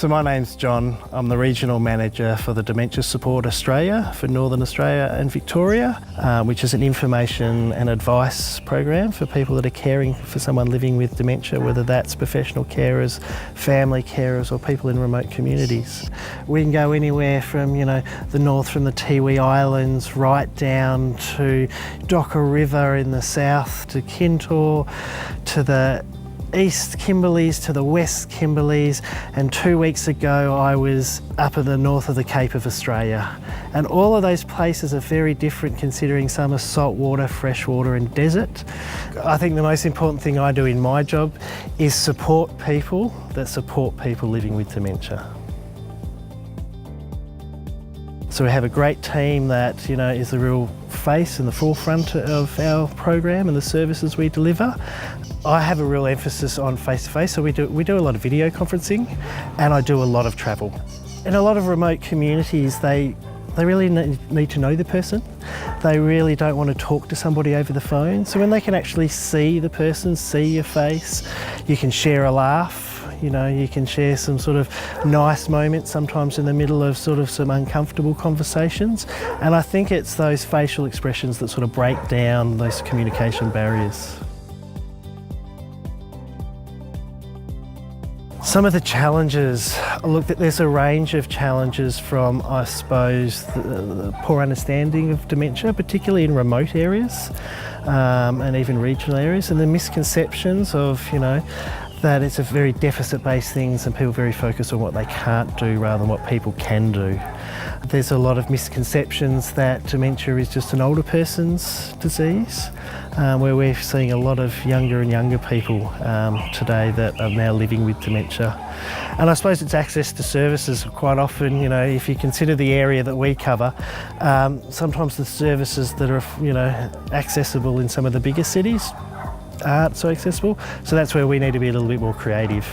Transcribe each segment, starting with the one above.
So my name's John. I'm the Regional Manager for the Dementia Support Australia for Northern Australia and Victoria, which is an information and advice program for people that are caring for someone living with dementia, whether that's professional carers, family carers or people in remote communities. We can go anywhere from, the north from the Tiwi Islands right down to Docker River in the south, to Kintore, to the East Kimberleys to the West Kimberleys, and 2 weeks ago I was up at the north of the Cape of Australia. And all of those places are very different, considering some are saltwater, freshwater and desert. I think the most important thing I do in my job is support people that support people living with dementia. So we have a great team that is the real face and the forefront of our program and the services we deliver. I have a real emphasis on face-to-face, so we do a lot of video conferencing, and I do a lot of travel. In a lot of remote communities, they really need to know the person. They really don't want to talk to somebody over the phone. So when they can actually see the person, see your face, you can share a laugh. You can share some sort of nice moments, sometimes in the middle of some uncomfortable conversations. And I think it's those facial expressions that sort of break down those communication barriers. Some of the challenges, look, there's a range of challenges from, I suppose, the poor understanding of dementia, particularly in remote areas and even regional areas, and the misconceptions of, that it's a very deficit-based things and people very focused on what they can't do rather than what people can do. There's a lot of misconceptions that dementia is just an older person's disease, where we're seeing a lot of younger and younger people today that are now living with dementia. And I suppose it's access to services. Quite often, if you consider the area that we cover, sometimes the services that are, accessible in some of the bigger cities aren't so accessible, so that's where we need to be a little bit more creative.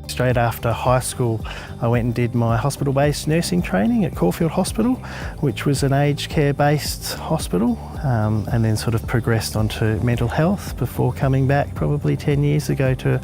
Straight after high school, I went and did my hospital-based nursing training at Caulfield Hospital, which was an aged care-based hospital, and then sort of progressed onto mental health before coming back probably 10 years ago to,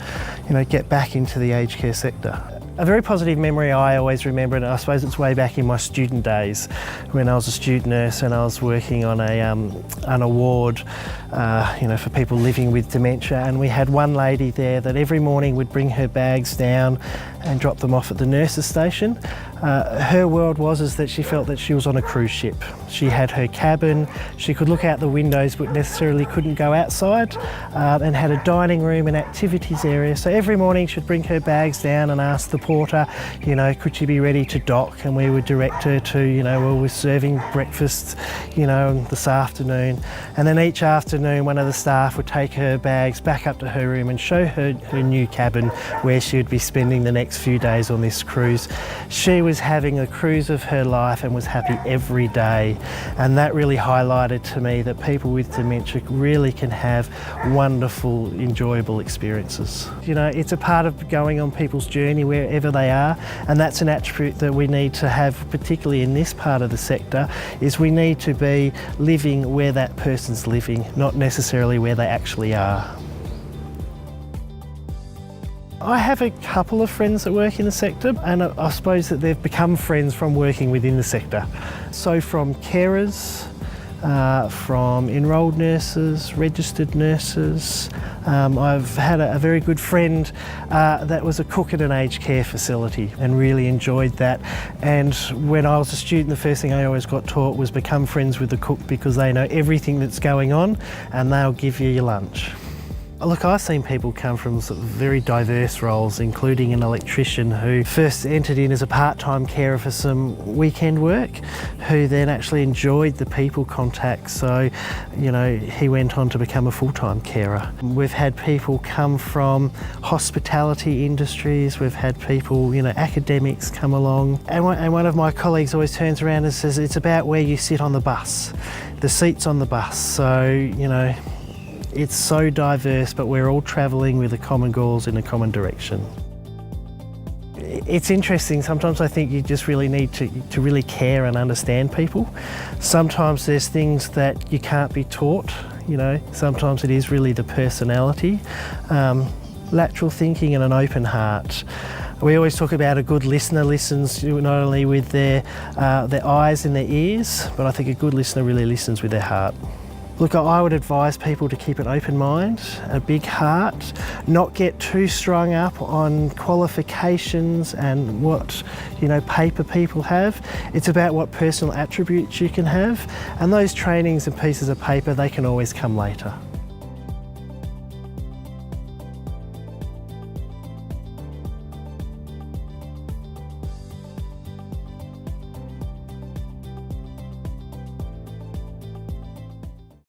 get back into the aged care sector. A very positive memory I always remember, and I suppose it's way back in my student days when I was a student nurse and I was working on an award for people living with dementia, and we had one lady there that every morning would bring her bags down and drop them off at the nurses station. Her world was that she felt that she was on a cruise ship. She had her cabin, she could look out the windows but necessarily couldn't go outside, and had a dining room and activities area. So every morning she'd bring her bags down and ask the porter, could she be ready to dock, and we would direct her to, we're serving breakfast, this afternoon. And then each afternoon one of the staff would take her bags back up to her room and show her her new cabin where she would be spending the next few days on this cruise. She was having a cruise of her life and was happy every day, and that really highlighted to me that people with dementia really can have wonderful, enjoyable experiences. It's a part of going on people's journey wherever they are, and that's an attribute that we need to have, particularly in this part of the sector, is we need to be living where that person's living, not necessarily where they actually are. I have a couple of friends that work in the sector, and I suppose that they've become friends from working within the sector. So from carers, from enrolled nurses, registered nurses. I've had a very good friend that was a cook at an aged care facility and really enjoyed that. And when I was a student, the first thing I always got taught was become friends with the cook, because they know everything that's going on and they'll give you your lunch. Look, I've seen people come from very diverse roles, including an electrician who first entered in as a part-time carer for some weekend work, who then actually enjoyed the people contact, so he went on to become a full-time carer. We've had people come from hospitality industries, we've had people, academics come along, and one of my colleagues always turns around and says it's about where you sit on the bus, the seats on the bus. So it's so diverse, but we're all travelling with a common goals in a common direction. It's interesting, sometimes I think you just really need to really care and understand people. Sometimes there's things that you can't be taught, sometimes it is really the personality. lateral thinking and an open heart. We always talk about a good listener listens not only with their eyes and their ears, but I think a good listener really listens with their heart. Look, I would advise people to keep an open mind, a big heart, not get too strung up on qualifications and what, paper people have. It's about what personal attributes you can have, and those trainings and pieces of paper, they can always come later.